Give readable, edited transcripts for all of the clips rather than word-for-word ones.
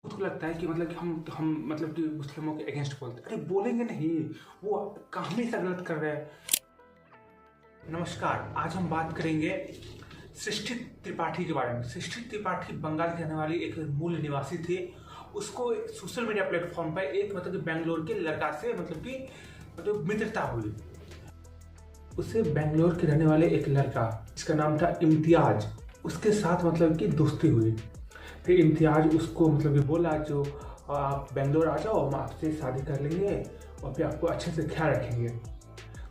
खुद को लगता है कि मतलब कि हम मतलब कि मुस्लिमों के अगेंस्ट बोलते हैं। अरे बोलेंगे नहीं, वो काम ही ऐसा गलत कर रहे हैं। नमस्कार, आज हम बात करेंगे सृष्टि त्रिपाठी के बारे में। सृष्टि त्रिपाठी बंगाल की रहने वाली एक मूल निवासी थी। उसको सोशल मीडिया प्लेटफॉर्म पर एक मतलब कि बेंगलोर के लड़का से मतलब मित्रता हुई। उससे बेंगलोर के रहने वाले एक लड़का जिसका नाम था इम्तियाज, उसके साथ मतलब कि दोस्ती हुई। फिर इम्तियाज उसको मतलब कि बोला जो आप बेंगलोर आ जाओ, हम आपसे शादी कर लेंगे और फिर आपको अच्छे से ख्याल रखेंगे।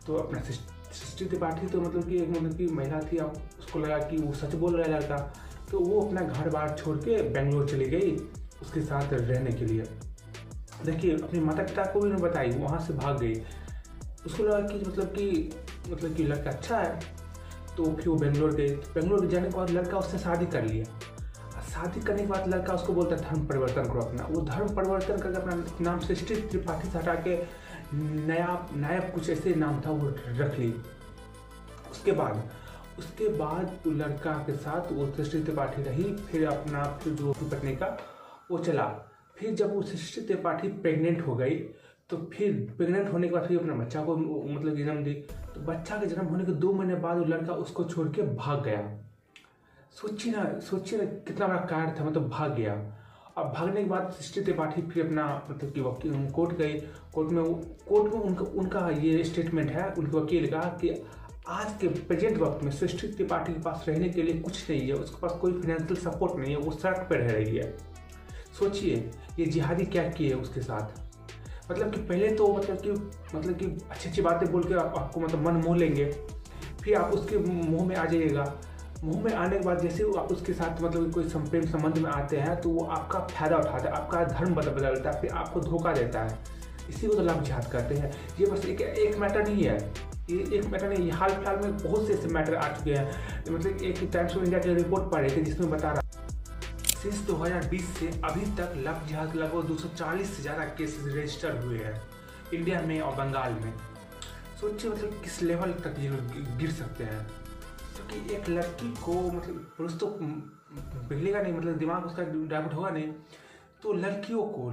तो अपना सृष्टि त्रिपाठी तो मतलब कि एक मतलब की महिला थी। अब उसको लगा कि वो सच बोल रहा है लड़का, तो वो अपना घर बार छोड़ के बेंगलोर चली गई उसके साथ रहने के लिए। देखिए, अपने माता पिता को भी नहीं बताई, वहाँ से भाग गई। उसको लगा कि मतलब कि लड़का अच्छा है, तो फिर वो बेंगलोर गई। बेंगलोर जाने के बाद लड़का उससे शादी कर लिया। शादी करने के बाद लड़का उसको बोलता है धर्म परिवर्तन करो अपना। वो धर्म परिवर्तन करके अपना नाम सृष्टि त्रिपाठी से हटा के नया कुछ ऐसे नाम था वो रख ली। उसके बाद वो लड़का के साथ वो सृष्टि त्रिपाठी रही। फिर जो पत्नी का वो चला। फिर जब वो सृष्टि त्रिपाठी प्रेग्नेंट हो गई, तो फिर प्रेग्नेंट होने के बाद फिर अपने बच्चा को मतलब जन्म दी। तो बच्चा के जन्म होने के 2 महीने बाद वो लड़का उसको छोड़ के भाग गया। सोचिए ना कितना बड़ा कार्य था, मतलब भाग गया। अब भागने के बाद सृष्टि त्रिपाठी फिर अपना मतलब कि कोर्ट गई। कोर्ट में उनका ये स्टेटमेंट है उनके वकील का कि आज के प्रेजेंट वक्त में सृष्टि त्रिपाठी के पास रहने के लिए कुछ नहीं है, उसके पास कोई फाइनेंशियल सपोर्ट नहीं है, वो सड़क पर रह रही है। सोचिए ये जिहादी क्या किए उसके साथ। मतलब कि पहले तो मतलब कि अच्छी बातें बोल के आपको मतलब मन मोह लेंगे, फिर आप उसके मुंह में आ जाइएगा। मुंह में आने के बाद जैसे आप उसके साथ मतलब कोई प्रेम संबंध में आते हैं, तो वो आपका फायदा उठाता है, आपका धर्म बदलता है, फिर आपको धोखा देता है। इसी को तो लव जिहाद करते हैं। ये बस एक मैटर नहीं है, ये एक मैटर नहीं, हाल फिलहाल में बहुत से ऐसे मैटर आ चुके हैं। मतलब एक टाइम्स ऑफ इंडिया की रिपोर्ट पढ़ रही थी जिसमें बता रहा सिंस 2020 से अभी तक लव जिहाद लगभग 240 से ज़्यादा केसेस रजिस्टर हुए हैं इंडिया में और बंगाल में। सोचिए मतलब किस लेवल तक ये लोग गिर सकते हैं। क्योंकि एक लड़की को मतलब पुरुष तो पिघलेगा नहीं, मतलब दिमाग उसका डाइवर्ट होगा नहीं, तो लड़कियों को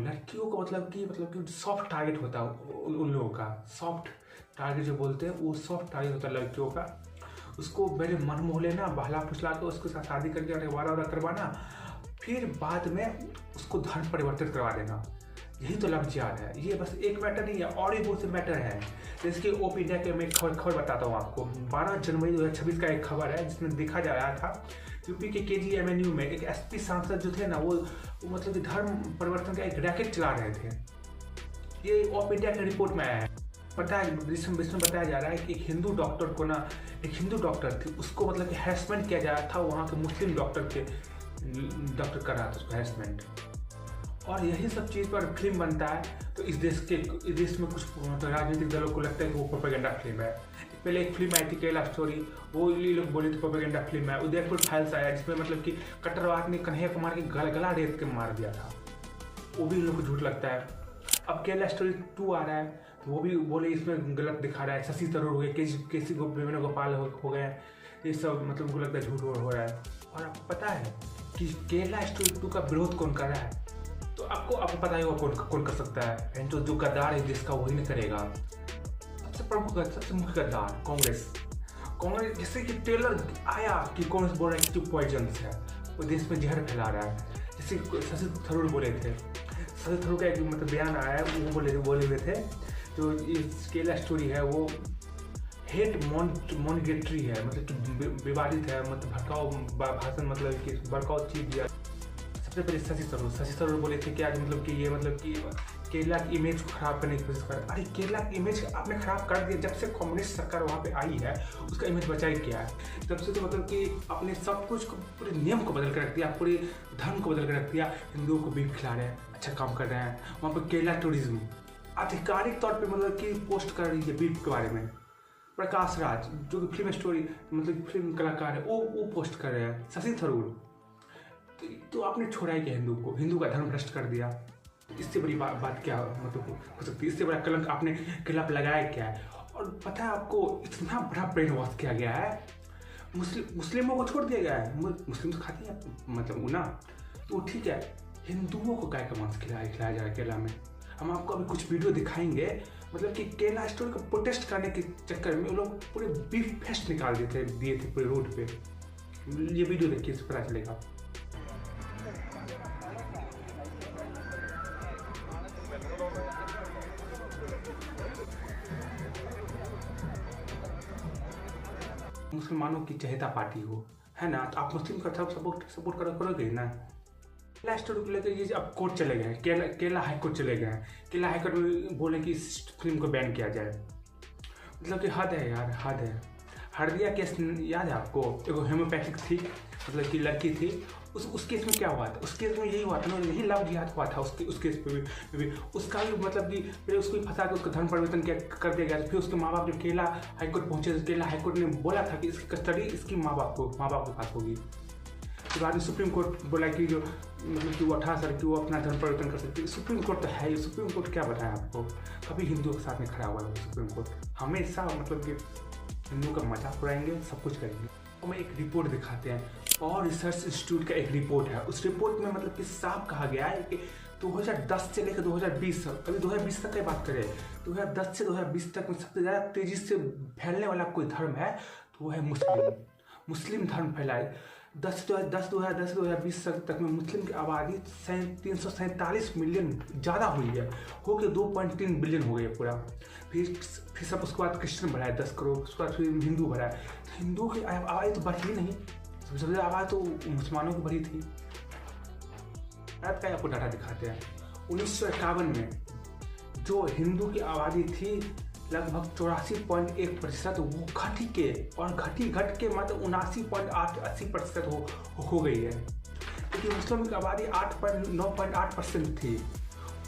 मतलब कि सॉफ्ट टारगेट होता है उन लोगों का। सॉफ्ट टारगेट जो बोलते हैं वो सॉफ्ट टारगेट होता है लड़कियों का। उसको मेरे मन मोह लेना, बहला फुसला के उसके साथ शादी करके वादा करवाना, फिर बाद में उसको धर्म परिवर्तित करवा देना। यही तो लव जिहाद है। ये बस एक मैटर नहीं है, और भी बहुत से मैटर हैं। जैसे कि ओप इंडिया के मैं खबर बताता हूँ आपको। 12 जनवरी 2026 का एक खबर है जिसमें देखा जा रहा था यूपी के KGMNU में एक SP सांसद जो थे ना, वो मतलब कि धर्म परिवर्तन का एक रैकेट चला रहे थे। ये ओप इंडिया की रिपोर्ट में आया है। जिसमें बताया जा रहा है कि एक हिंदू डॉक्टर थी, उसको मतलब कि हैरेसमेंट किया जा रहा था। वहाँ के मुस्लिम डॉक्टर कर रहा था उसको हैरेसमेंट। और यही सब चीज़ पर फिल्म बनता है, तो इस देश में कुछ मतलब राजनीतिक दलों को लगता है कि वो प्रोपेगेंडा फिल्म है। पहले एक फिल्म आई थी केरला स्टोरी, वो ये लोग बोले थे प्रोपेगेंडा फिल्म है। उदयपुर फाइल्स आया जिसमें मतलब कि कट्टरवाद ने कन्हैया कुमार के गला रेत के मार दिया था, वो भी लोग को झूठ लगता है। अब केरला स्टोरी 2 आ रहा है, तो वो भी बोले इसमें गलत दिखा रहा है। शशि थरूर हो गए, केसी वेणुगोपाल हो गए, ये सब मतलब उनको लगता है झूठ हो रहा है। और आपको पता है कि केरला स्टोरी 2 का विरोध कौन कर रहा है? तो आपको पता ही होगा कौन कर सकता है। जो गद्दार है देश का, वही नहीं करेगा। सबसे मुख्य गद्दार कांग्रेस। जैसे कि ट्रेलर आया कि कांग्रेस बोल रहा है कि पॉइजन है, वो देश में जहर फैला रहा है। जैसे शशि थरूर बोले थे, शशि थरूर का एक मतलब बयान आया है, वो बोले हुए थे जो इस केरला स्टोरी है वो हेट मॉनिगेटरी है, मतलब कि विवादित है, मतलब भड़काऊ भाषण, मतलब कि भड़काऊ चीज दिया। सबसे पहले शशि थरूर बोले थे कि आज मतलब कि ये मतलब कि केरला की इमेज को खराब करने की कोशिश कर। अरे केरला की इमेज आपने खराब कर दिया। जब से कम्युनिस्ट सरकार वहाँ पे आई है, उसका इमेज बचाई किया है। तब से तो मतलब कि अपने सब कुछ को, पूरे नियम को बदल कर रख दिया, पूरे धर्म को बदल कर रख दिया। हिंदुओं को बीफ खिला रहे हैं, अच्छा काम कर रहे हैं। वहाँ पर केरला टूरिज्म आधिकारिक तौर पर मतलब कि पोस्ट कर रही है बीफ के बारे में। प्रकाश राज जो कि फिल्म स्टोरी मतलब फिल्म कलाकार है, वो पोस्ट कर रहे हैं। शशि थरूर तो आपने छोड़ा है कि हिंदू का धर्म भ्रष्ट कर दिया। इससे बड़ी बात क्या मतलब हो सकती है? इससे बड़ा कलंक आपने खिलाफ लगाया क्या है? और पता है आपको इतना बड़ा ब्रेन वॉश किया गया है, मुस्लिमों को छोड़ दिया गया है। मुस्लिम तो खाते हैं मतलब ना, तो ठीक है, हिंदुओं को गाय का मांस खिलाया जा रहा है केरला में। हम आपको अभी कुछ वीडियो दिखाएंगे, मतलब कि केरला स्टोर को प्रोटेस्ट करने के चक्कर में वो लोग पूरे बीफ फेस्ट निकाल दिए थे पूरे रोड पे। ये वीडियो देखिए, इससे पता चलेगा। मुसलमानों की चहेता पार्टी हो, है ना, तो आप मुस्लिम का सपोर्ट करोगे ना। केरला स्टोरी को लेकर ये अब कोर्ट चले गए हैं, केरला हाई कोर्ट चले गए हैं। केरला हाई कोर्ट में बोले कि इस फिल्म को बैन किया जाए। मतलब कि हद है यार, हद है। हरदिया केस याद है आपको? एगो होम्योपैथिक थी, मतलब कि लड़की थी, उस केस में क्या हुआ था? उस केस में यही हुआ था ना, यही लव जिहाद हुआ था उस केस पे भी उसका भी मतलब कि फिर उसको फंसा के उसका धर्म परिवर्तन कर दिया गया। फिर उसके माँ बाप जब केरला हाईकोर्ट पहुंचे, केरला हाईकोर्ट ने बोला था कि इसकी कस्टडी इसकी माँ बाप के पास होगी। फिर बाद में सुप्रीम कोर्ट बोला कि जो मतलब कि वो 18 साल की वो अपना धर्म परिवर्तन कर सकती है। सुप्रीम कोर्ट तो है ही, सुप्रीम कोर्ट क्या बताया आपको? कभी हिंदुओं के साथ में खड़ा हुआ है सुप्रीम कोर्ट, हमेशा मतलब कि हिंदुओं का मजाक उड़ाएंगे, सब कुछ करेंगे। हमें एक रिपोर्ट दिखाते हैं, और रिसर्च इंस्टीट्यूट का एक रिपोर्ट है। उस रिपोर्ट में मतलब कि साफ कहा गया है कि 2010 से लेकर 2020, अभी 2020 तक की बात करें, 2010 से 2020 तक में सबसे ज़्यादा तेजी से फैलने वाला कोई धर्म है तो वो है मुस्लिम धर्म फैलाए। 2010-2020 तक में मुस्लिम की आबादी 347 मिलियन ज़्यादा हुई है, हो के 2.3 बिलियन हो गई पूरा। फिर सब उसके बाद क्रिश्चियन बढ़ा है 10 करोड़, उसके बाद फिर हिंदू बढ़ा है। तो हिंदुओं की आबादी तो बढ़ी नहीं, सबसे ज़्यादा आबादी तो मुसलमानों की बढ़ी थी। भारत का आपको डाटा दिखाते हैं। 1951 में जो हिंदू की आबादी थी लगभग 84.1%, वो घट के मतलब 79.8-80% हो गई है। क्योंकि मुस्लिम की आबादी 9.8% थी,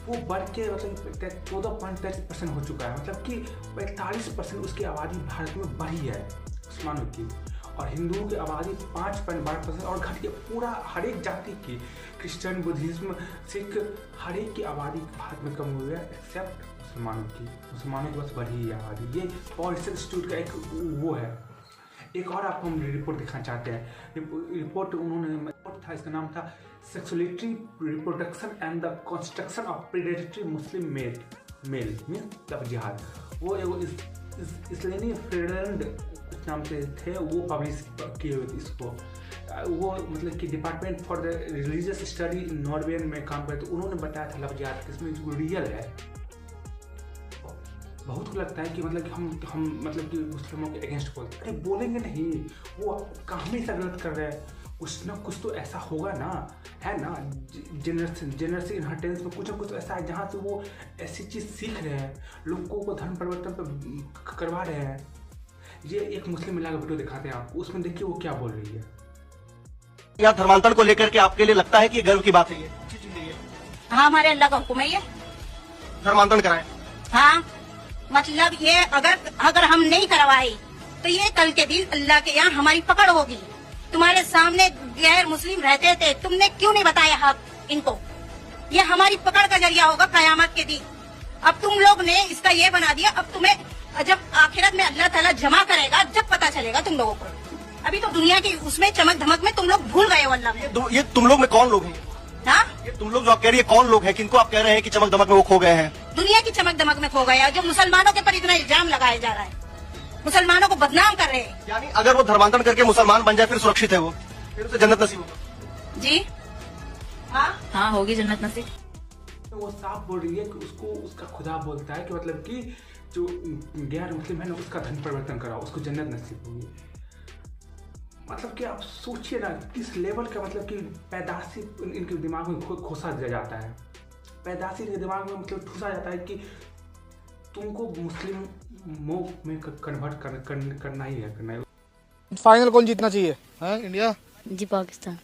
वो बढ़ के मतलब 14.3% हो चुका है। मतलब कि 45% उसकी आबादी भारत में बढ़ी है मुसलमानों की, और हिंदुओं की आबादी 5.12% और घट के पूरा हर एक जाति की, क्रिश्चियन, बुद्धिज्म, सिख, हर एक की आबादी भारत में कम हुई है एक्सेप्ट मुसलमानों की बस बढ़ी है आबादी। ये और रिसर्च इंस्टीट्यूट का एक वो है। एक और आपको हम रिपोर्ट दिखाना चाहते हैं। रिपोर्ट था, इसका नाम था sexuality, reproduction and the construction of predatory Muslim male means love जिहाद। वो इस्लामी फ्रेंड नाम से थे, वो पब्लिश किए हुए थे इसको। वो मतलब कि department for the religious study in Norway में काम करते, तो उन्होंने बताया था लव जिहाद इसमें रियल है। बहुत को लगता है कि मतलब कि हम मतलब कि मुस्लिमों के अगेंस्ट बोलते हैं, अरे बोलेंगे नहीं, वो हमेशा गलत कर रहे हैं, कुछ ना कुछ तो ऐसा होगा ना, है ना। जेनरेशन इनहेरिटेंस में कुछ ना कुछ ऐसा है जहाँ से वो ऐसी चीज़ सीख रहे हैं, लोगों को धर्म परिवर्तन पर करवा रहे हैं। ये एक मुस्लिम महिला का वीडियो दिखाते हैं आपको, उसमें देखिए वो क्या बोल रही है। या धर्मांतरण को लेकर के आपके लिए लगता है कि गर्व की बात है ये? हाँ, हमारे अल्लाह का हुक्म है ये धर्मांतरण कराएं। हाँ, मतलब ये अगर हम नहीं करवाए तो ये कल के दिन अल्लाह के यहाँ हमारी पकड़ होगी। तुम्हारे सामने गैर मुस्लिम रहते थे, तुमने क्यों नहीं बताया हक इनको? ये हमारी पकड़ का जरिया होगा कयामत के दिन। अब तुम लोग ने इसका ये बना दिया, अब तुम्हें जब आखिरत में अल्लाह ताला जमा करेगा जब पता चलेगा तुम लोगों को। अभी तो दुनिया की उसमें चमक धमक में तुम लोग भूल गए हो अल्लाह को। ये तुम लोग में कौन लोग हैं? हाँ, ये तुम लोग जो आप कह रही है कौन लोग हैं, किनको आप कह रहे हैं कि चमक दमक में वो खो गए हैं? दुनिया की चमक दमक में खो गया, जो मुसलमानों के पर इतना इल्जाम लगाया जा रहा है, मुसलमानों को बदनाम कर रहे हैं। यानी अगर वो धर्मांतरण करके मुसलमान बन जाए फिर सुरक्षित है वो, फिर उसे जन्नत नसीब होगा? जी हाँ, होगी जन्नत नसीब। तो वो साफ बोल रही है कि उसको उसका खुदा बोलता है कि मतलब कि जो गैर मुस्लिम है ना उसका धर्म परिवर्तन कराओ, उसको जन्नत नसीब होगी। मतलब कि आप सोचिए ना किस लेवल का मतलब कि पैदाशी इनके दिमाग में घुसा दिया जाता है, पैदाशी इनके दिमाग में मतलब ठूसा जाता है कि तुमको मुस्लिम में कन्वर्ट करना ही है। फाइनल कौन जीतना चाहिए? है इंडिया जी पाकिस्तान।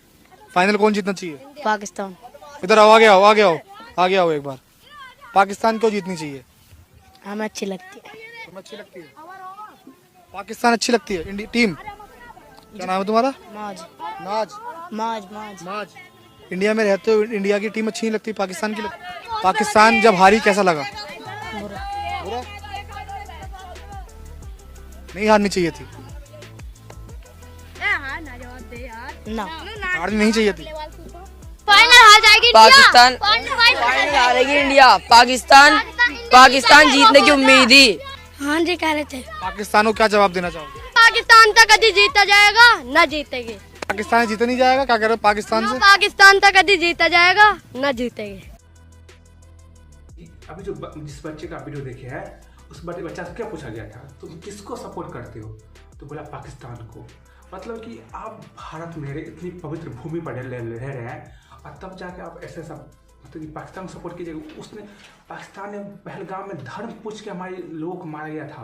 फाइनल कौन जीतना चाहिए? पाकिस्तान। इधर आओ, आगे आओ, आगे आओ, आगे आओ एक बार। पाकिस्तान क्यों जीतनी चाहिए? हमें अच्छी लगती है। तुम्हें अच्छी लगती है? पाकिस्तान अच्छी लगती है इंडिया टीम? क्या नाम है तुम्हारा? मौज नाज। मौज मौज नाज। इंडिया में रहते हो, इंडिया की टीम अच्छी नहीं लगती, पाकिस्तान की लगती? पाकिस्तान जब हारी कैसा लगा? बुरा? नहीं हारनी चाहिए थी? ना हारनी नहीं चाहिए थी? फाइनल हार जाएगी पाकिस्तान, फाइनल हारेगी इंडिया। पाकिस्तान जीतने की उम्मीद ही। हाँ जी कह रहे थे। पाकिस्तान को क्या जवाब देना चाहोगे? पाकिस्तान तक कभी जीता जाएगा न जीतेगी। पाकिस्तान जीते नहीं जाएगा, क्या कह रहे हो पाकिस्तान से? पाकिस्तान तक कभी जीता जाएगा न जीतेगी। अभी जो जिस बच्चे का वीडियो देखे है, उस बच्चा से क्या पूछा गया था, तुम किसको सपोर्ट करते हो? तो बोला पाकिस्तान को। मतलब कि आप भारत में इतनी पवित्र भूमि पर रह रहे हैं और तब जाके आप ऐसे सब मतलब कि पाकिस्तान को सपोर्ट कीजिएगा। उसने पाकिस्तान ने पहलगाम में धर्म पूछ के हमारे लोगों को मारा गया था।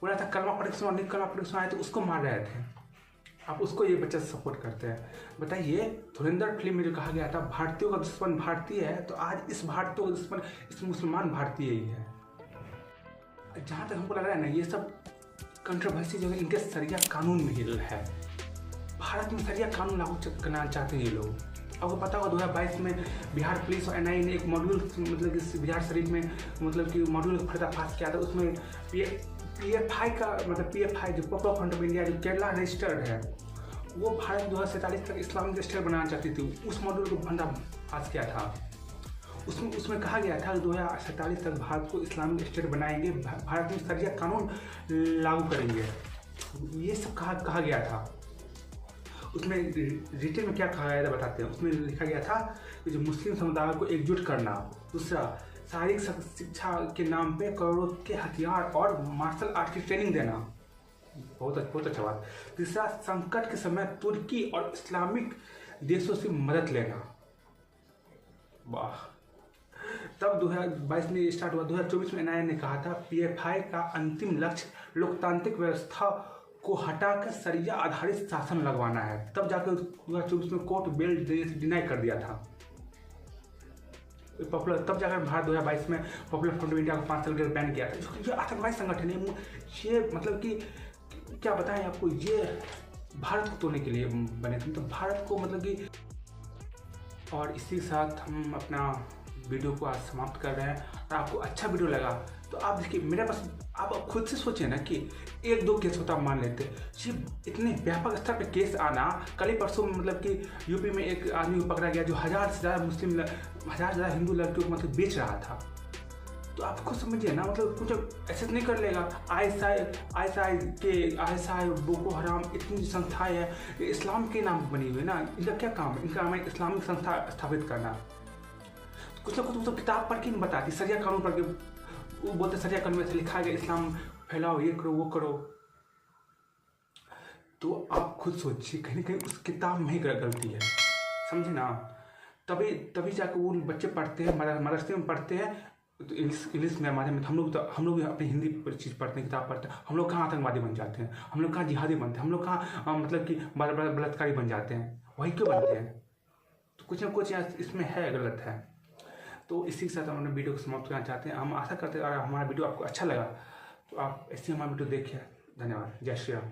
बोला था कलमा पढ़ के सुना, नहीं कलमा पढ़ के सुनाए तो उसको मार रहे थे। आप उसको ये बच्चा सपोर्ट करते हैं। बताइए, धुरंधर फिल्म में जो कहा गया था भारतीयों का दुश्मन भारतीय है, तो आज इस भारतीयों का दुश्मन इस मुसलमान भारतीय ही है। जहाँ तक हमको लग रहा है ना, ये सब कंट्रोवर्सी जो है इनके सरिया कानून में ही है। भारत में सरिया कानून लागू करना चाहते हैं ये लोग। आपको पता होगा 2022 में बिहार पुलिस और एनआईए ने एक मॉड्यूल मतलब कि बिहार शरीफ में मतलब कि मॉड्यूल का पर्दाफाश किया था। उसमें पीएफआई का मतलब पीएफआई जो पॉपुलर फ्रंट ऑफ इंडिया जो केरला रजिस्टर्ड है, वो भारत 2047 तक इस्लामिक स्टेट बनाना चाहती थी। उस मॉड्यूल को पर्दाफाश किया था। उसमें कहा गया था कि 2047 तक भारत को इस्लामिक स्टेट बनाएंगे, भारत में सरिया कानून लागू करेंगे, ये सब कहा गया था। उसमें रिटेल में क्या कहा गया था बताते हैं। उसमें लिखा गया था कि जो मुस्लिम समुदाय को एकजुट करना, दूसरा शारीरिक शिक्षा के नाम पे करोड़ों के हथियार और मार्शल आर्ट की ट्रेनिंग देना, बहुत अच्छा बात। तीसरा संकट के समय तुर्की और इस्लामिक देशों से मदद लेना। वाह। तब 2022 में स्टार्ट हुआ। 2024 में एनआईए ने कहा था पीएफआई का अंतिम लक्ष्य लोकतांत्रिक व्यवस्था को हटाकर सरिया आधारित शासन लगवाना है। तब जाकर 2024 में कोर्ट बेल डिनाई कर दिया था। पॉपुलर तब जाकर भारत 2022 में पॉपुलर फ्रंट ऑफ इंडिया को 5 साल के लिए बैन किया था। ये आतंकवादी संगठन है। ये मतलब कि क्या बताएं आपको, ये भारत को तोड़ने के लिए बने थे। तो भारत को मतलब कि, और इसी के साथ हम अपना वीडियो को आज समाप्त कर रहे हैं। और आपको अच्छा वीडियो लगा तो आप देखिए मेरे पास, आप खुद से सोचें ना कि 1-2 केस होता मान लेते। ये इतने व्यापक स्तर पे केस आना, कल ही परसों मतलब कि यूपी में एक आदमी को पकड़ा गया जो 1000 से ज़्यादा हजार से ज़्यादा हिंदू लड़कियों को मतलब बेच रहा था। तो आप खुद समझिए ना, मतलब कुछ ऐसे नहीं कर लेगा। आईएसआई बोको हराम इतनी संस्थाएं हैं, इस्लाम के नाम पर बनी हुई है ना। इनका क्या काम है? इनका काम है इस्लामिक संस्था स्थापित करना। कुछ ना कुछ तो किताब पढ़ के नहीं बताती, सरिया कानून पढ़ के वो बोलते सरिया कानून में से लिखा गया इस्लाम फैलाओ, ये करो वो करो। तो आप खुद सोचिए, कहीं ना कहीं उस किताब में ही गलती है, समझे ना। तभी जाकर वो बच्चे पढ़ते हैं, मदरसे में पढ़ते हैं तो इंग्लिश में माध्यम में। हम लोग भी अपनी हिंदी चीज़ पढ़ते हैं, किताब पढ़ते हैं। हम लोग कहाँ आतंकवादी बन जाते हैं, हम लोग कहाँ जिहादी बनते हैं, हम लोग कहाँ मतलब कि बलात्कारी बन जाते हैं, वही क्यों बनते हैं? तो कुछ ना कुछ इसमें है, गलत है। तो इसी के साथ हम अपने वीडियो को समाप्त करना चाहते हैं। हम आशा करते हैं अगर हमारा वीडियो आपको अच्छा लगा तो आप ऐसे हमारा वीडियो देखिए। धन्यवाद। जय श्री राम।